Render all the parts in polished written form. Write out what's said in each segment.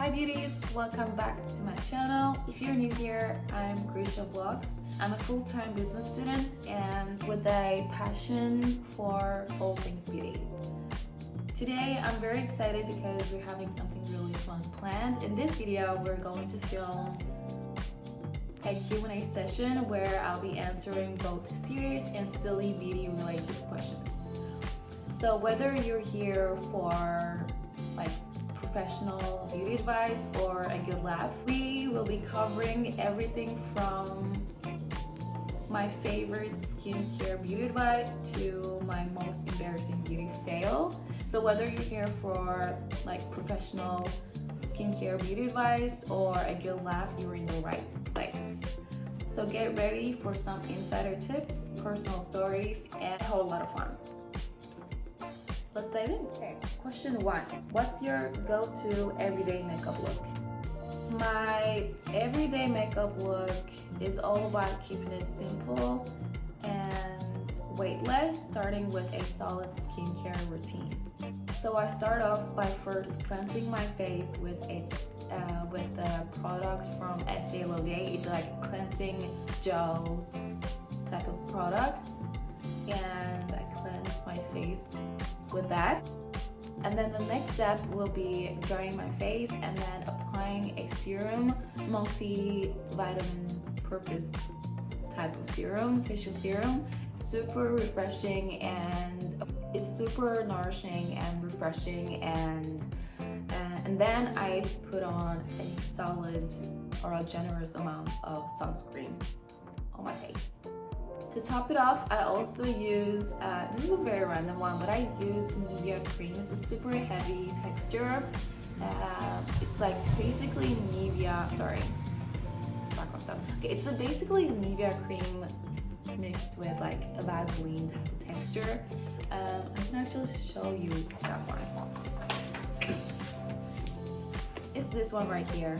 Hi beauties, welcome back to my channel. If you're new here, I'm KericiaVlogs. I'm a full-time business student and with a passion for all things beauty. Today I'm very excited because we're having something really fun planned. In this video, we're going to film a Q&A session where I'll be answering both serious and silly beauty related questions. So whether you're here for professional beauty advice or a good laugh, we will be covering everything from my favorite skincare beauty advice to my most embarrassing beauty fail. So whether you're here for professional skincare beauty advice or a good laugh, you're in the right place. So get ready for some insider tips, personal stories, and a whole lot of fun. Let's dive in. Okay. Question 1. What's your go-to everyday makeup look? My everyday makeup look is all about keeping it simple and weightless, starting with a solid skincare routine. So I start off by first cleansing my face with a product from Estee Lauder. It's like cleansing gel type of product, and I cleanse my face with that. And then the next step will be drying my face and then applying a serum, multi-vitamin purpose type of serum, facial serum. It's super refreshing and it's super nourishing and refreshing, and then I put on a solid or a generous amount of sunscreen on my face. To top it off, I also use, this is a very random one, but I use Nivea cream. It's a super heavy texture. It's like basically Nivea, it's basically Nivea cream mixed with like a Vaseline type of texture. I can actually show you that one. It's this one right here.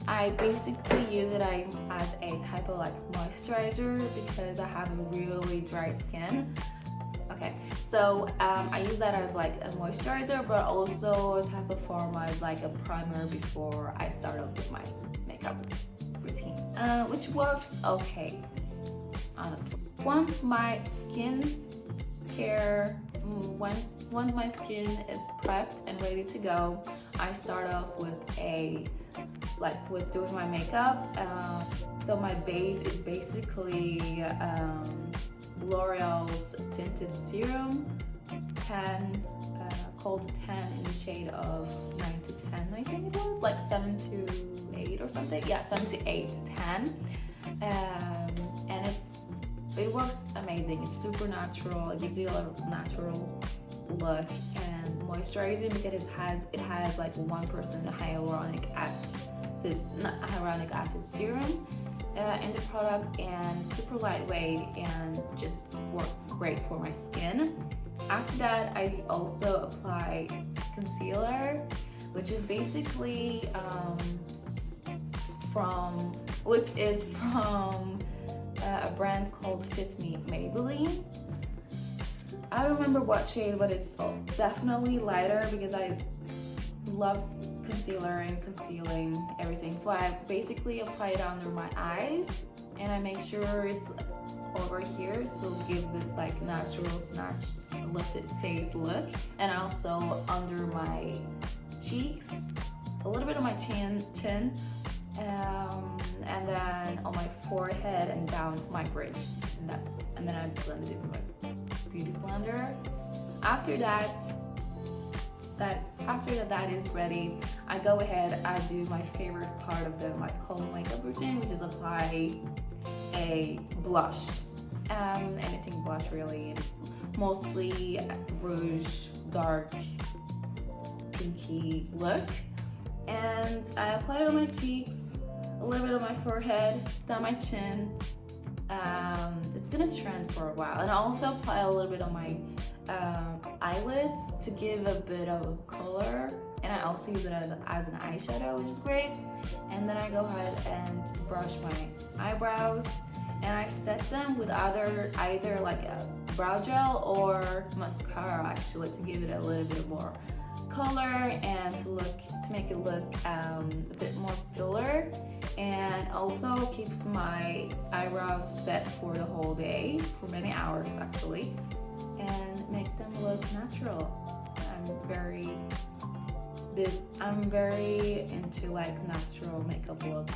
I basically use it as a type of moisturizer because I have a really dry skin. Okay, so I use that as like a moisturizer, but also a type of form as like a primer before I start off with my makeup routine, which works okay, honestly. Once my skin is prepped and ready to go, I start off with doing my makeup. So my base is basically L'Oreal's tinted serum, called 10 in the shade of 9 to 10, I think it was, like 7 to 8 or something. Yeah, 7 to 8 to 10. And it works amazing. It's super natural. It gives you a natural look and moisturizing because it has like 1% hyaluronic acid serum in the product, and super lightweight and just works great for my skin. After that, I also apply concealer, which is basically from a brand called Fit Me Maybelline. I don't remember what shade, but it's definitely lighter because I love concealer and concealing everything. So I basically apply it under my eyes and I make sure it's over here to give this like natural snatched lifted face look, and also under my cheeks, a little bit on my chin, and then on my forehead and down my bridge, and then I blended it with my beauty blender. After that is ready, I go ahead, I do my favorite part of the whole makeup routine, which is apply a blush. Anything blush really, and it's mostly rouge, dark, pinky look. And I apply it on my cheeks, a little bit on my forehead, down my chin. It's been a trend for a while. And I also apply a little bit on my eyelids to give a bit of color, and I also use it as an eyeshadow, which is great. And then I go ahead and brush my eyebrows, and I set them with either like a brow gel or mascara, actually, to give it a little bit more color and to make it look a bit more filler, and also keeps my eyebrows set for the whole day, for many hours actually, and make them look natural. I'm very into like natural makeup look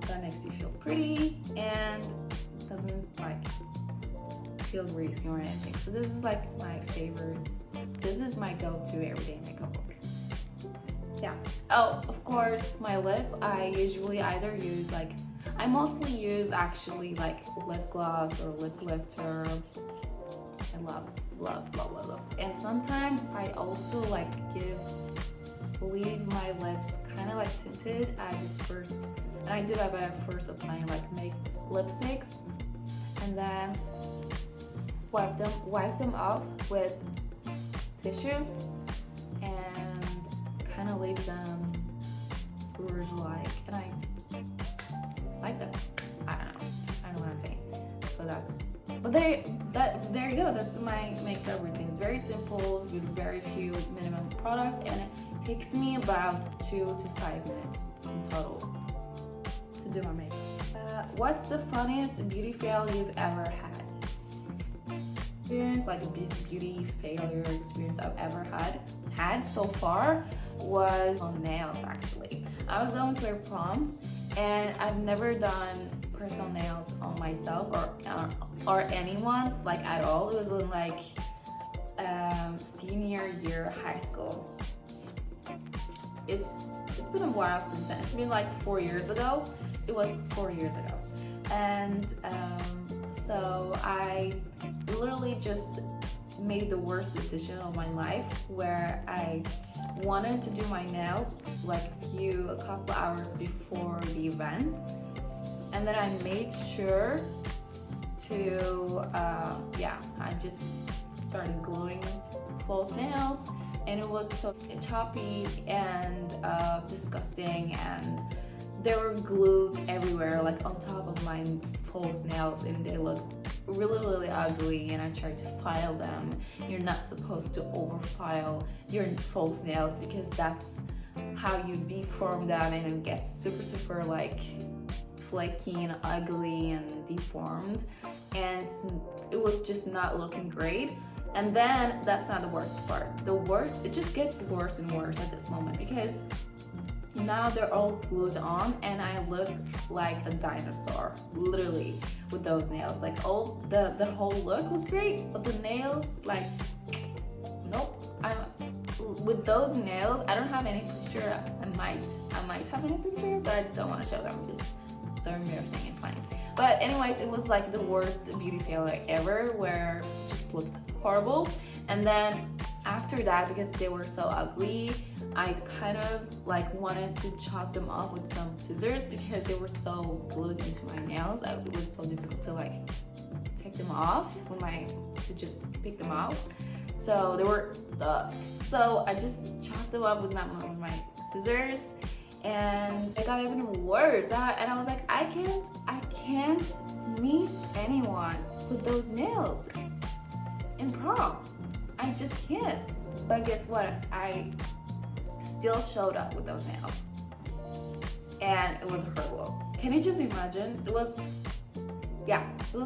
that makes you feel pretty and doesn't like feel greasy or anything. So this is like my favorite. This is my go-to everyday makeup look. Yeah. Oh, of course, my lip. I usually either use I mostly use actually like lip gloss or lip lifter. I love. And sometimes I also like leave my lips kind of like tinted. I do that by first applying like make lipsticks and then wipe them off with tissues and kind of leave them rouge like, and I like them. I don't know what I'm saying. So there you go. That's my makeup routine. It's very simple with very few minimum products, and it takes me about 2 to 5 minutes in total to do my makeup. What's the funniest beauty fail you've ever had? Experience, like a beauty failure experience I've ever had so far was on nails actually. I was going to a prom and I've never done personal nails on myself or anyone like at all. It was in like senior year high school. It's been a while since then. It's been like 4 years ago. It was 4 years ago. And so I literally just made the worst decision of my life where I wanted to do my nails like a couple hours before the event, and then I made sure to I just started gluing false nails, and it was so choppy and disgusting, and there were glues everywhere like on top of my false nails, and they looked really ugly, and I tried to file them. You're not supposed to overfile your false nails because that's how you deform them, and it gets super like flaky and ugly and deformed, and it was just not looking great. And then that's not the worst part. It just gets worse and worse at this moment because now they're all glued on and I look like a dinosaur, literally, with those nails. Like the whole look was great, but the nails, like, nope. With those nails, I don't have any picture. I might have any picture, but I don't want to show them because it's so embarrassing and funny. But anyways, it was like the worst beauty failure ever, where it just looked horrible. And then after that, because they were so ugly, I kind of like wanted to chop them off with some scissors because they were so glued into my nails. It was so difficult to like take them off to just pick them out. So they were stuck. So I just chopped them up with my scissors, and it got even worse. And I was like, I can't meet anyone with those nails in prom. I just can't. But guess what? I still showed up with those nails, and it was horrible. Can you just imagine? It was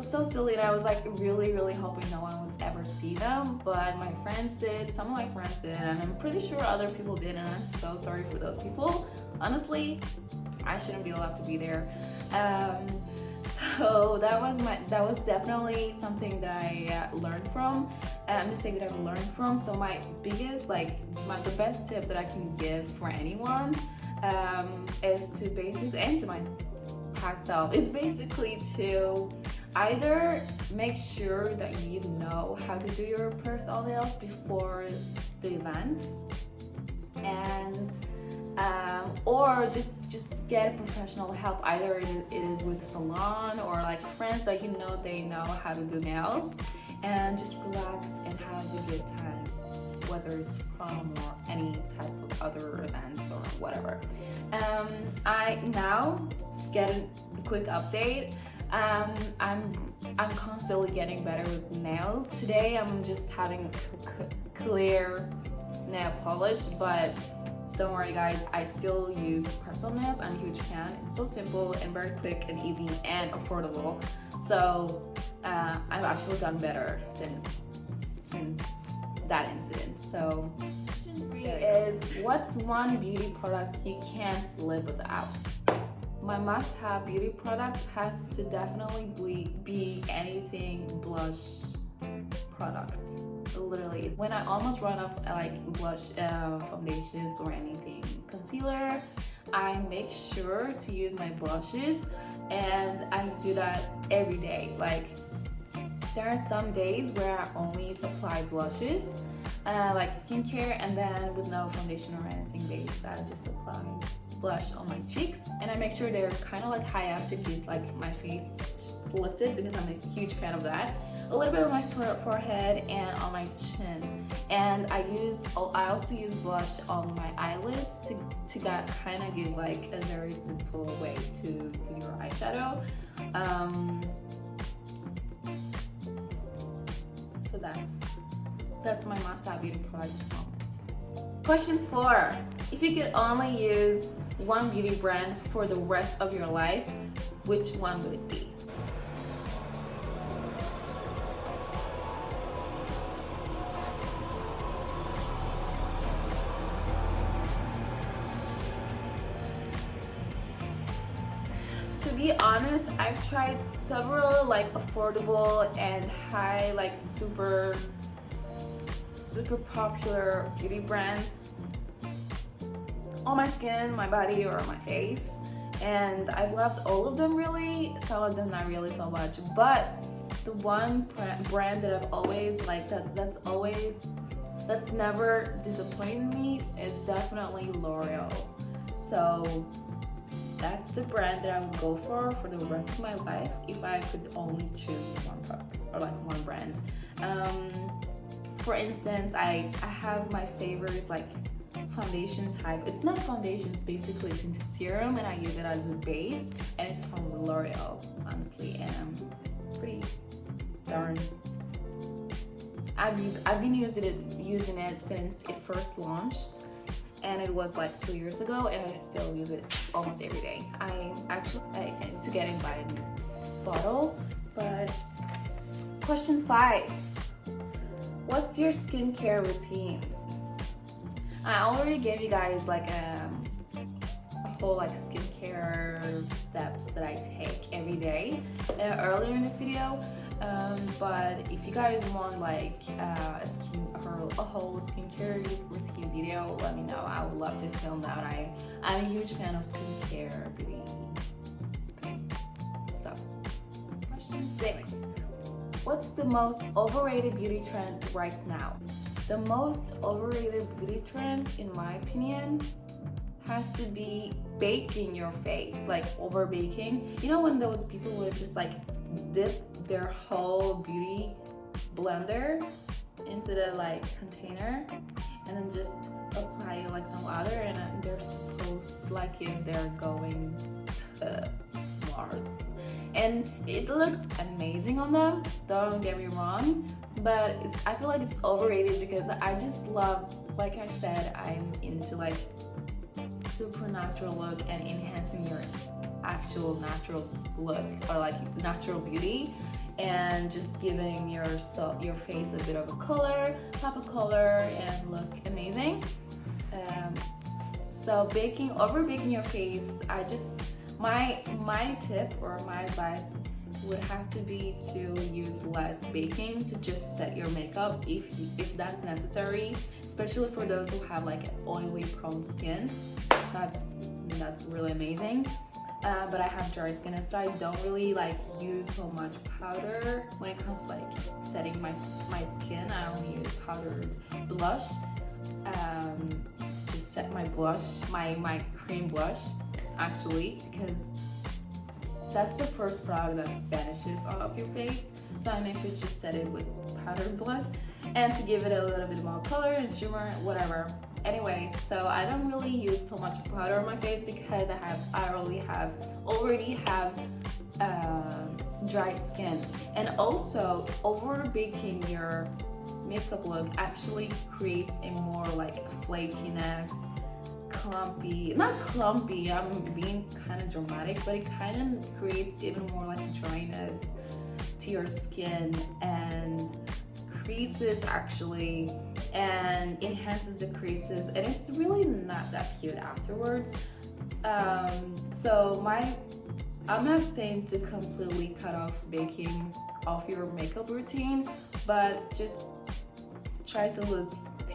so silly, and I was like really hoping no one would ever see them, but my friends did, some of my friends did, and I'm pretty sure other people did, and I'm so sorry for those people. Honestly, I shouldn't be allowed to be there. So that was definitely something that I learned from. A mistake that I've learned from. So my biggest, the best tip that I can give for anyone is to basically, and to my past self, is basically to either make sure that you know how to do your personal nails before the event, and or just get professional help. Either it is with salon or like friends that you know they know how to do nails, and just relax and have a good time, whether it's prom or any type of other events or whatever. I now, to get a quick update, I'm constantly getting better with nails. Today I'm just having a clear nail polish, but don't worry guys, I still use personal nails. I'm a huge fan. It's so simple and very quick and easy and affordable. So I've actually done better since that incident. So question 3 is, what's one beauty product you can't live without? My must-have beauty product has to definitely be anything blush product. Literally, it's when I almost run off like blush foundations or anything concealer, I make sure to use my blushes, and I do that every day. Like, there are some days where I only apply blushes, like skincare, and then with no foundation or anything base, I just apply blush on my cheeks, and I make sure they're kind of like high up to keep like my face lifted, because I'm a huge fan of that. A little bit on my forehead and on my chin, and I also use blush on my eyelids to kind of give like a very simple way to do your eyeshadow. So that's my must-have beauty product at the moment. Question 4: if you could only use one beauty brand for the rest of your life, which one would it be? To be honest, I've tried several like affordable and high, like super popular beauty brands on my skin, my body, or my face, and I've loved all of them really. Some of them not really so much, but the one brand that I've always liked, that's never disappointed me, is definitely L'Oreal. So that's the brand that I would go for the rest of my life if I could only choose one product or like one brand. For instance, I have my favorite like foundation type. It's not foundation, it's basically a tinted serum, and I use it as a base, and it's from L'Oreal, honestly, and I'm pretty darn. I've been using it since it first launched, and it was like 2 years ago, and I still use it almost every day. I to get it by a bottle. But question 5: what's your skincare routine? I already gave you guys like a whole like skincare steps that I take every day earlier in this video. But if you guys want like a whole skincare routine video, let me know. I would love to film that. I'm a huge fan of skincare beauty things. So, question 6: what's the most overrated beauty trend right now? The most overrated beauty trend, in my opinion, has to be baking your face, like over baking. You know when those people would just like dip their whole beauty blender into the like container and then just apply like no other, and they're supposed like if they're going to Mars. And it looks amazing on them, don't get me wrong, but I feel like it's overrated because I just love, like I said, I'm into like super natural look and enhancing your actual natural look or like natural beauty, and just giving your face a bit of a color, pop of color, and look amazing. So over baking your face, my tip or my advice would have to be to use less baking, to just set your makeup if that's necessary, especially for those who have like oily prone skin. That's really amazing. But I have dry skin, so I don't really like use so much powder when it comes to like setting my skin. I only use powdered blush to just set my blush, my cream blush actually, because that's the first product that vanishes off your face. So I make sure to just set it with powdered blush and to give it a little bit more color and shimmer, whatever. Anyways, so I don't really use so much powder on my face because I already have dry skin. And also, over baking your makeup look actually creates a more like flakiness, clumpy, not clumpy, I'm being kind of dramatic, but it kind of creates even more like dryness to your skin and creases actually, and enhances the creases, and it's really not that cute afterwards. So I'm not saying to completely cut off baking off your makeup routine, but just try to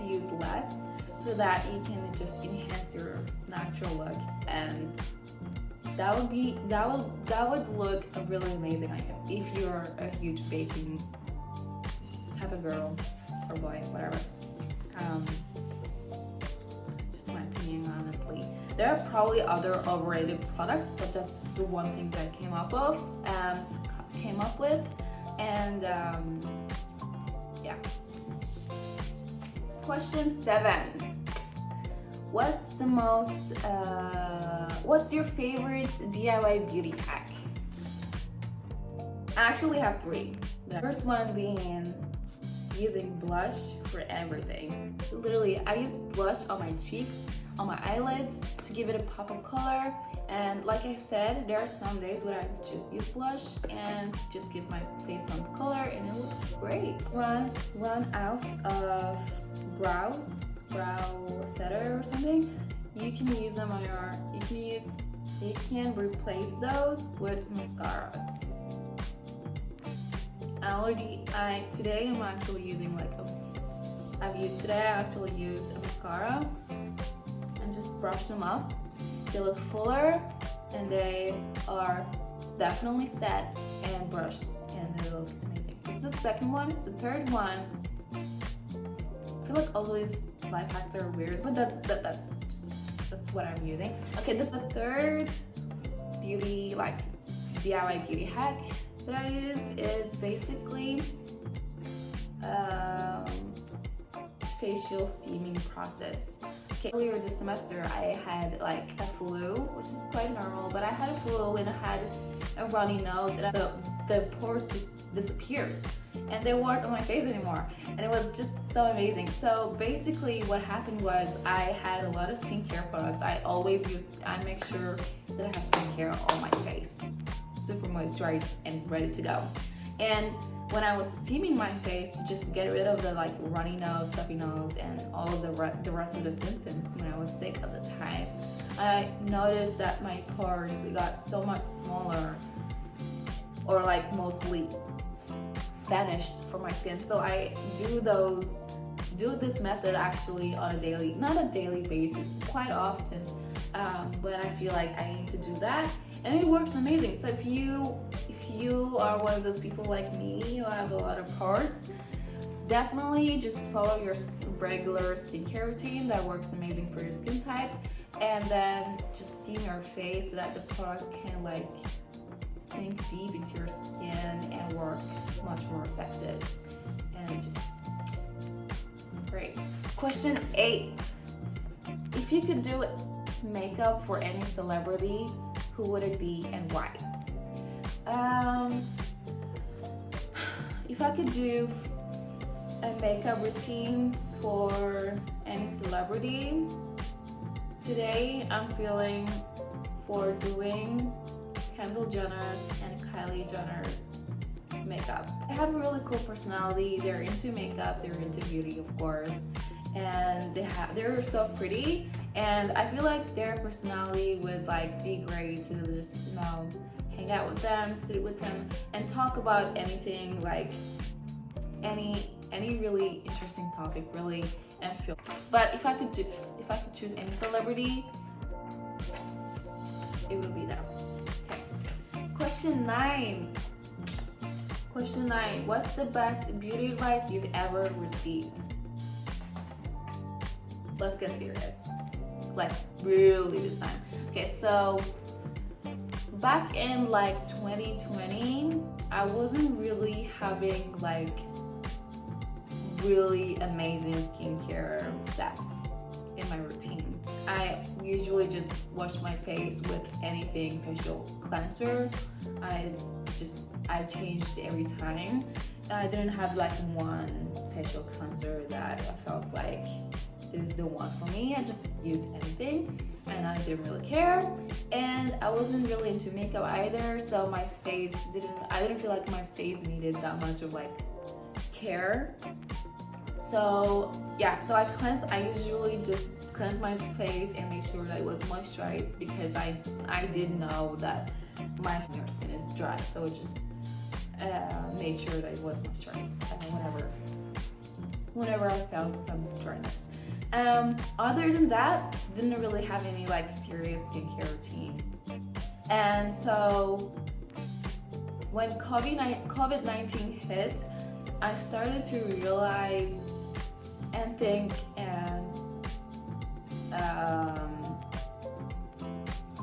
use less so that you can just enhance your natural look, and that would look really amazing on you if you're a huge baking type of girl or boy, whatever. It's just my opinion, honestly. There are probably other overrated products, but that's the one thing that I came up with, and yeah. Question 7. What's your favorite DIY beauty hack? I actually have 3. The first one being using blush for everything. Literally, I use blush on my cheeks, on my eyelids to give it a pop of color. And like I said, there are some days where I just use blush and just give my face some color, and it looks great. Run out of brow setter or something, you can use them on you can replace those with mascaras. Today I'm actually using I actually used a mascara and just brush them up. They look fuller and they are definitely set and brushed, and they look amazing. This is the second one. The third one, I feel like all these life hacks are weird, but that's what I'm using. Okay, the third beauty, like DIY beauty hack that I use is basically facial steaming process. Okay, earlier this semester I had like a flu, which is quite normal, but I had a flu and I had a runny nose, and the pores just disappeared and they weren't on my face anymore, and it was just so amazing. So basically what happened was I had a lot of skincare products. I make sure that I have skincare on my face, super moisturized and ready to go. And when I was steaming my face to just get rid of the like runny nose, stuffy nose, and all of the rest of the symptoms when I was sick at the time, I noticed that my pores got so much smaller, or like mostly vanished from my skin. So I do this method actually on not a daily basis, quite often, when I feel like I need to do that, and it works amazing. So if you are one of those people like me who have a lot of pores, definitely just follow your regular skincare routine that works amazing for your skin type, and then just steam your face so that the pores can like sink deep into your skin and work much more effective, and it's great. Question 8. If you could do makeup for any celebrity, who would it be and why? If I could do a makeup routine for any celebrity, today I'm feeling for doing Kendall Jenner's and Kylie Jenner's makeup. They have a really cool personality. They're into makeup, they're into beauty, of course, and they're so pretty, and I feel like their personality would like be great to just hang out with them, sit with them, and talk about anything, like any really interesting topic, really, and feel. But if I could choose any celebrity, it would be them. Okay. Question 9. What's the best beauty advice you've ever received? Let's get serious. Like really this time. Okay, so back in like 2020, I wasn't really having like really amazing skincare steps in my routine. I usually just wash my face with anything facial cleanser. I changed every time. I didn't have like one facial cleanser that I felt like is the one for me. I just used anything and I didn't really care. And I wasn't really into makeup either, so I didn't feel like my face needed that much of like care. So yeah, so I usually just cleanse my face and make sure that it was moisturized, because I did know that my skin is dry, so it just made sure that it was moisturized whenever I felt some dryness. Other than that, didn't really have any like serious skincare routine. And so when COVID-19 hit, I started to realize and think and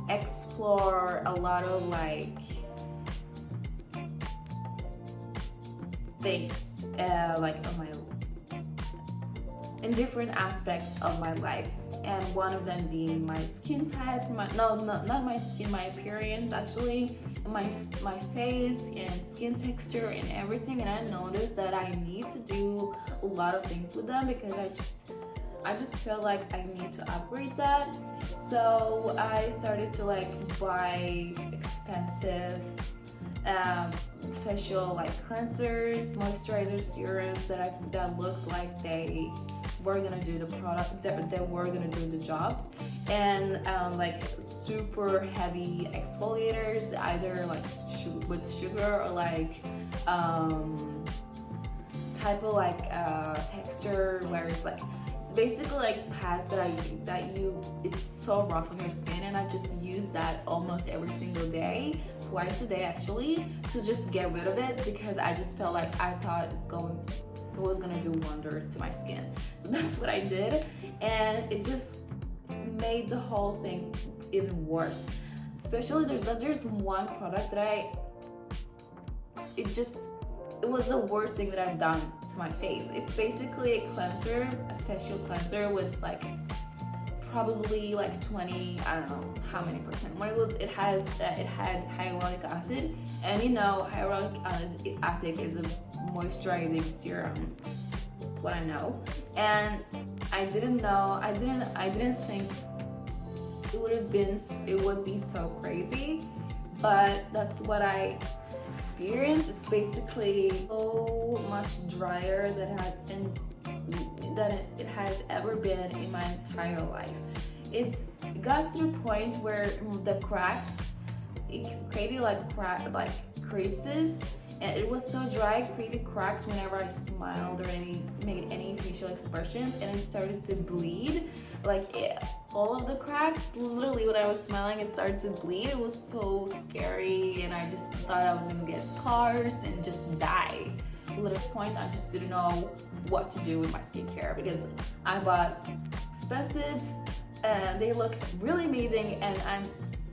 explore a lot of like things in different aspects of my life, and one of them being my skin type, not my skin, my appearance actually, my face and skin texture and everything. And I noticed that I need to do a lot of things with them, because I just feel like I need to upgrade that. So I started to like buy expensive facial like cleansers, moisturizers, serums that looked like they were gonna do the product, that were gonna do the jobs, and like super heavy exfoliators, either like with sugar or like type of like texture where it's basically like pads it's so rough on your skin, and I just use that almost every single day, twice a day actually, to just get rid of it, because I just felt like I thought it was gonna do wonders to my skin. So that's what I did, and it just made the whole thing even worse. Especially there's one product that it was the worst thing that I've done to my face. It's basically a cleanser, a facial cleanser with like probably like 20, I don't know how many percent. It had hyaluronic acid, and you know hyaluronic acid is a moisturizing serum. That's what I know, and I didn't think it would be so crazy, but that's what I experienced. It's basically so much drier than it has ever been in my entire life. It got to the point where the cracks, it created like creases, and it was so dry, it created cracks whenever I smiled or made any facial expressions, and it started to bleed. All of the cracks, literally when I was smiling, it started to bleed. It was so scary, and I just thought I was gonna get scars and just die. At this point, I just didn't know what to do with my skincare, because I bought expensive and they look really amazing, and I'm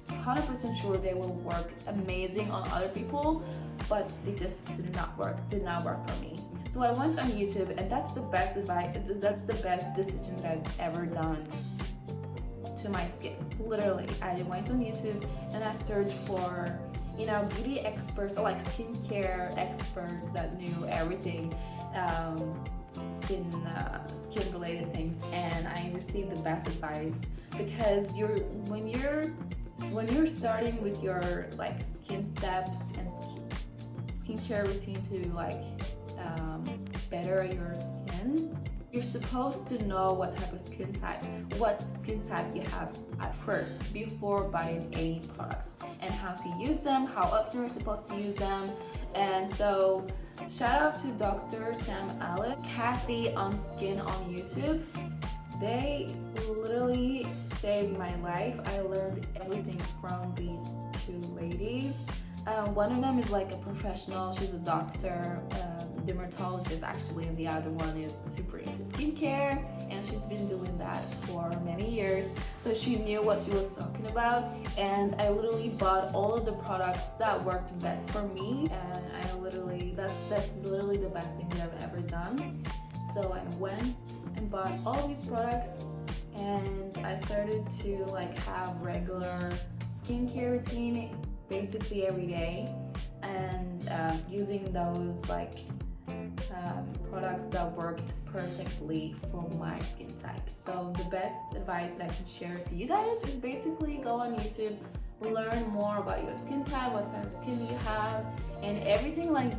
100% sure they will work amazing on other people, but they just did not work for me. So I went on YouTube, and that's the best decision that I've ever done to my skin. Literally, I went on YouTube and I searched for beauty experts or like skincare experts that knew everything skin related things, and I received the best advice, because when you're starting with your like skin steps and skincare routine to like better your skin, you're supposed to know what skin type you have at first before buying any products, and how to use them, how often you're supposed to use them. And so shout out to Dr. Sam Allen, Kathy on Skin on YouTube. They literally saved my life. I learned everything from these two ladies. One of them is like a professional, she's a doctor, dermatologist actually, and the other one is super into skincare, and she's been doing that for many years, so she knew what she was talking about. And I literally bought all of the products that worked best for me, and that's literally the best thing that I've ever done. So I went and bought all these products, and I started to like have regular skincare routine basically every day, and using those like products that worked perfectly for my skin type. So the best advice that I can share to you guys is basically go on YouTube, learn more about your skin type, what kind of skin you have, and everything like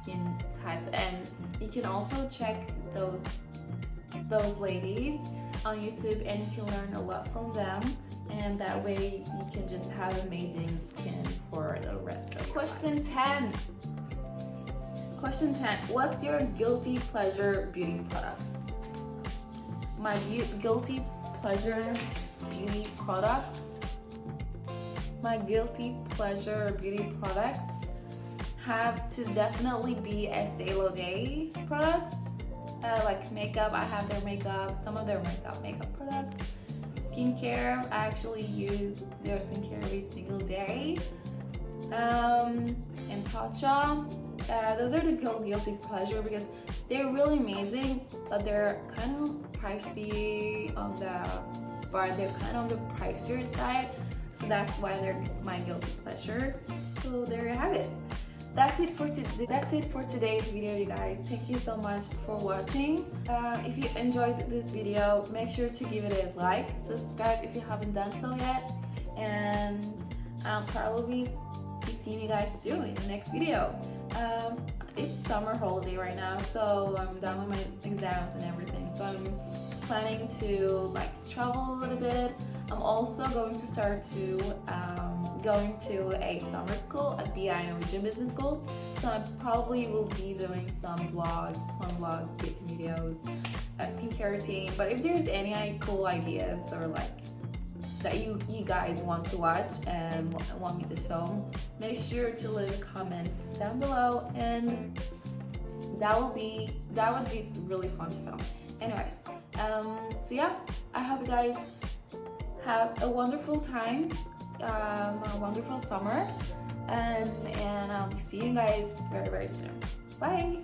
skin type. And you can also check those ladies on YouTube, and you can learn a lot from them, and that way you can just have amazing skin for the rest of your life. Question 10. What's your guilty pleasure beauty products? My guilty pleasure beauty products. My guilty pleasure beauty products have to definitely be Estee Lauder products. Like makeup, I have their makeup, some of their makeup products. Skincare, I actually use their skincare every single day. And Tatcha, those are the guilty pleasure because they're really amazing, but they're kind of pricey on the bar. They're kind of on the pricier side, so that's why they're my guilty pleasure. So there you have it. That's it for today's video, you guys. Thank you so much for watching. If you enjoyed this video, make sure to give it a like, subscribe if you haven't done so yet, and I'll probably be seeing you guys soon in the next video. It's summer holiday right now, so I'm done with my exams and everything, so I'm planning to like travel a little bit. I'm also going to start to going to a summer school at BI Norwegian Business School, so I probably will be doing some vlogs, fun vlogs, baking videos, skincare routine. But if there's any cool ideas or like that you guys want to watch and want me to film, make sure to leave a comment down below, and that would be really fun to film. Anyways, so yeah, I hope you guys have a wonderful time, a wonderful summer, and I'll be seeing you guys very soon. Bye.